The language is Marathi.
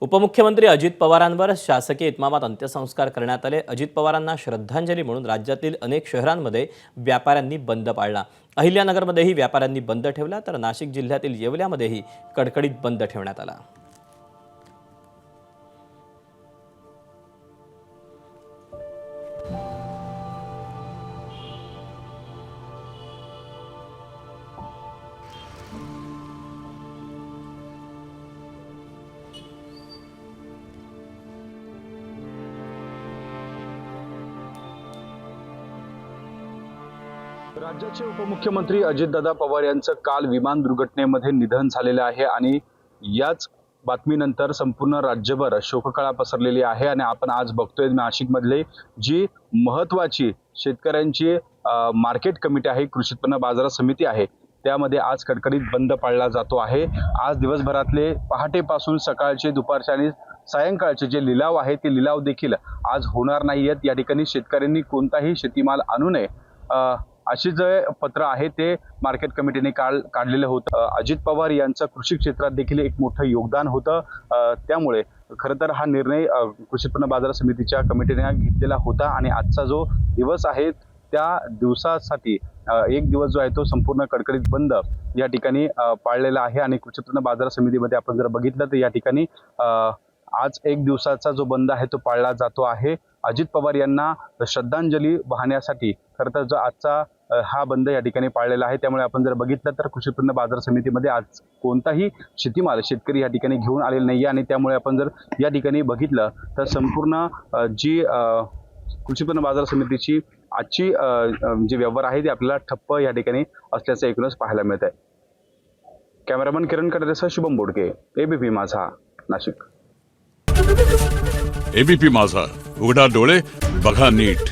उपमुख्यमंत्री अजित पवारांवर शासकीय इतमामात अंत्यसंस्कार करण्यात आले। अजित पवारांना श्रद्धांजली म्हणून राज्यातील अनेक शहरांमध्ये व्यापाऱ्यांनी बंद पाळला। अहिल्यानगरमध्येही व्यापाऱ्यांनी बंद ठेवला, तर नाशिक जिल्ह्यातील येवल्यामध्येही कडकडीत बंद ठेवण्यात आला। राज्याचे उपमुख्यमंत्री अजितदादा पवार यांचं काल विमान दुर्घटनेमध्ये निधन झालेलं आहे आणि याच बातमीनंतर संपूर्ण राज्यभर शोककळा पसरलेली आहे। आणि आपण आज बघतोय नाशिकमधले जी महत्त्वाची शेतकऱ्यांची मार्केट कमिटी आहे, कृषी उत्पन्न बाजार समिती आहे, त्यामध्ये आज कडकडीत बंद पाळला जातो आहे। आज दिवसभरातले पहाटेपासून सकाळचे, दुपारचे आणि सायंकाळचे जे लिलाव आहे ते लिलाव देखील आज होणार नाहीयेत। या ठिकाणी शेतकऱ्यांनी कोणताही शेतीमाल आणू नये अशी जे पत्र आहे ते मार्केट कमिटीने काढलेलं होतं। अजित पवार यांचं कृषी क्षेत्रात देखील एक मोठं योगदान होतं, त्यामुळे खरं तर हा निर्णय कृषी उत्पन्न बाजार समितीच्या कमिटीने घेतलेला होता। आणि आजचा जो दिवस आहे त्या दिवसासाठी एक दिवस जो आहे तो संपूर्ण कडकडीत बंद या ठिकाणी पाळलेला आहे। आणि कृषी उत्पन्न बाजार समितीमध्ये आपण जर बघितलं तर या ठिकाणी आज एक दिवसाचा जो बंद आहे तो पाळला जातो आहे। अजित पवार यांना श्रद्धांजली वाहण्यासाठी खरं तर जो आजचा हा बंद या ठिकाणी पाळलेला आहे। त्यामुळे आपण जर बघितलं तर कृषी उत्पन्न बाजार समितीमध्ये आज कोणताही शेतीमाल शेतकरी या ठिकाणी घेऊन आलेला नाही। आणि त्यामुळे आपण जर या ठिकाणी बघितलं तर संपूर्ण जी कृषी उत्पन्न बाजार समितीची आजची जे व्यवहार आहे ते आपल्याला ठप्प या ठिकाणी असल्याचं एकूणच पाहायला मिळत आहे। कॅमेरामन किरण कडरेसह शुभम बोडके, एबीपी माझा, नाशिक। एबीपी माझा, उघडा डोळे बघा नीट।